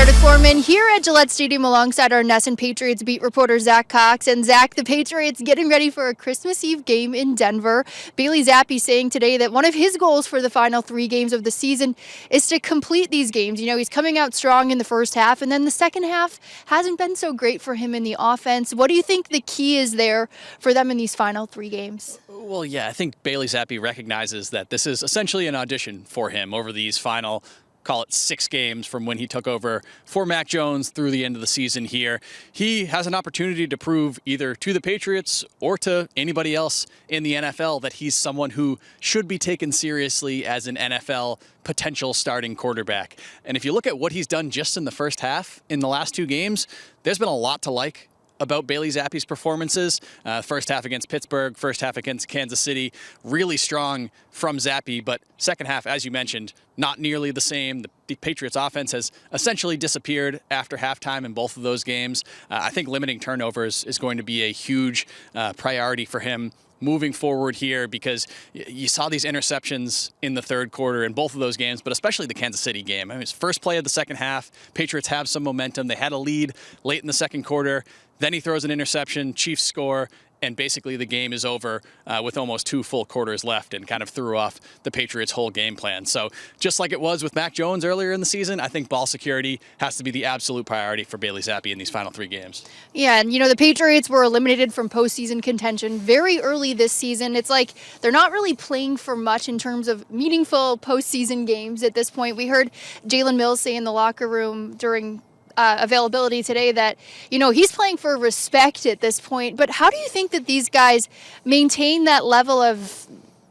Meredith Foreman here at Gillette Stadium alongside our Nesson Patriots beat reporter Zach Cox. And Zach, the Patriots getting ready for a Christmas Eve game in Denver. Bailey Zappi saying today that one of his goals for the final 3 games of the season is to complete these games. You know, he's coming out strong in the first half, and then the second half hasn't been so great for him in the offense. What do you think the key is there for them in these final 3 games? Well, yeah, I think Bailey Zappi recognizes that this is essentially an audition for him over these final, call it 6 games from when he took over for Mac Jones through the end of the season here. He has an opportunity to prove either to the Patriots or to anybody else in the NFL that he's someone who should be taken seriously as an NFL potential starting quarterback. And if you look at what he's done just in the first half in the last 2 games, there's been a lot to like about Bailey Zappi's performances. First half against Pittsburgh, first half against Kansas City, really strong from Zappi, but second half, as you mentioned, not nearly the same. The Patriots offense has essentially disappeared after halftime in both of those games. I think limiting turnovers is going to be a huge priority for him moving forward here, because you saw these interceptions in the third quarter in both of those games, but especially the Kansas City game. I mean, it's first play of the second half. Patriots have some momentum. They had a lead late in the second quarter. Then he throws an interception, Chiefs score, and basically the game is over with almost 2 full quarters left, and kind of threw off the Patriots' whole game plan. So just like it was with Mac Jones earlier in the season, I think ball security has to be the absolute priority for Bailey Zappi in these final 3 games. Yeah, and you know, the Patriots were eliminated from postseason contention very early this season. It's like they're not really playing for much in terms of meaningful postseason games at this point. We heard Jalen Mills say in the locker room during availability today that, you know, he's playing for respect at this point. But how do you think that these guys maintain that level of,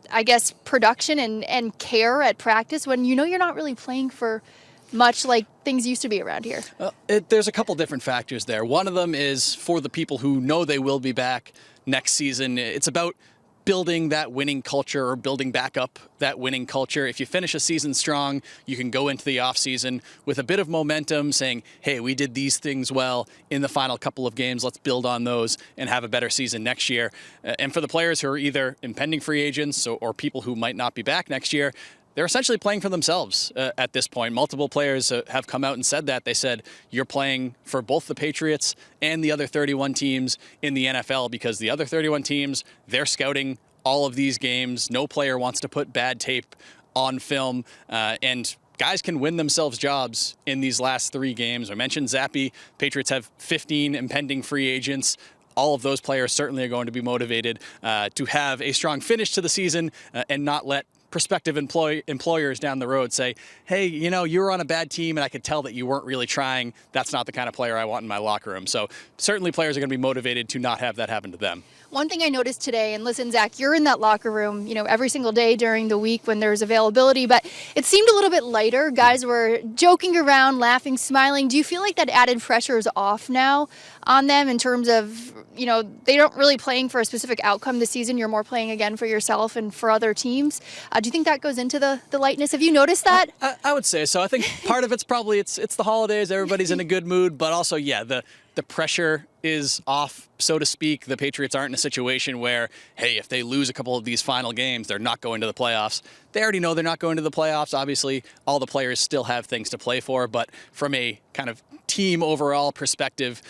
I guess, production and care at practice when you know you're not really playing for much like things used to be around here? There's a couple different factors there. One of them is for the people who know they will be back next season. It's about building that winning culture, or building back up that winning culture. If you finish a season strong, you can go into the offseason with a bit of momentum saying, hey, we did these things well in the final couple of games. Let's build on those and have a better season next year. And for the players who are either impending free agents or people who might not be back next year, they're essentially playing for themselves at this point. Multiple players have come out and said that. They said, you're playing for both the Patriots and the other 31 teams in the NFL, because the other 31 teams, they're scouting all of these games. No player wants to put bad tape on film. And guys can win themselves jobs in these last 3 games. I mentioned Zappi. Patriots have 15 impending free agents. All of those players certainly are going to be motivated to have a strong finish to the season and not let prospective employers down the road say, hey, you know, you were on a bad team and I could tell that you weren't really trying. That's not the kind of player I want in my locker room. So certainly players are going to be motivated to not have that happen to them. One thing I noticed today, and listen, Zach, you're in that locker room, you know, every single day during the week when there's availability, but it seemed a little bit lighter. Guys were joking around, laughing, smiling. Do you feel like that added pressure is off now on them in terms of, you know, they don't really playing for a specific outcome this season. You're more playing again for yourself and for other teams. Do you think that goes into the lightness? Have you noticed that? I would say so. I think part of it's probably it's the holidays. Everybody's in a good mood, but also, yeah, the pressure is off, so to speak. The Patriots aren't in a situation where, hey, if they lose a couple of these final games, they're not going to the playoffs. They already know they're not going to the playoffs. Obviously, all the players still have things to play for, but from a kind of team overall perspective,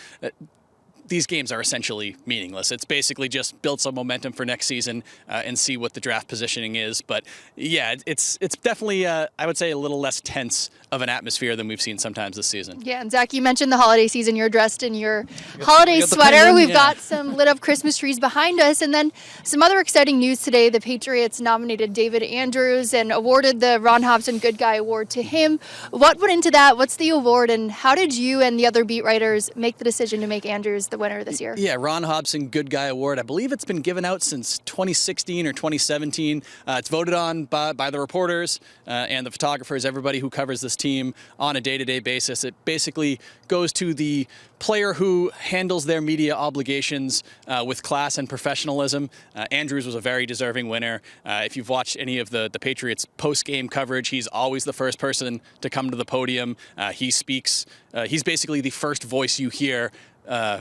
these games are essentially meaningless. It's basically just build some momentum for next season and see what the draft positioning is. But yeah, it's definitely, I would say, a little less tense of an atmosphere than we've seen sometimes this season. Yeah, and Zach, you mentioned the holiday season. You're dressed in your holiday sweater. We've got some lit up Christmas trees behind us. And then some other exciting news today. The Patriots nominated David Andrews and awarded the Ron Hobson Good Guy Award to him. What went into that? What's the award? And how did you and the other beat writers make the decision to make Andrews the winner this year? Yeah, Ron Hobson Good Guy Award. I believe it's been given out since 2016 or 2017. It's voted on by the reporters and the photographers, everybody who covers this team on a day-to-day basis. It basically goes to the player who handles their media obligations with class and professionalism. Andrews was a very deserving winner. If you've watched any of the Patriots post-game coverage, he's always the first person to come to the podium. He speaks. He's basically the first voice you hear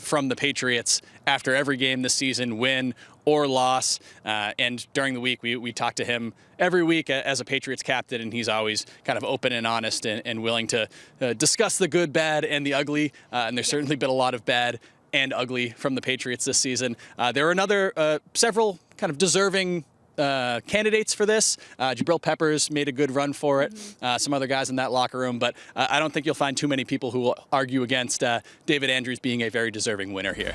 from the Patriots after every game this season, win or loss. And during the week, we talk to him every week as a Patriots captain, and he's always kind of open and honest and willing to discuss the good, bad, and the ugly. And there's certainly been a lot of bad and ugly from the Patriots this season. There are several kind of deserving candidates for this. Jabril Peppers made a good run for it. Some other guys in that locker room, but I don't think you'll find too many people who will argue against David Andrews being a very deserving winner here.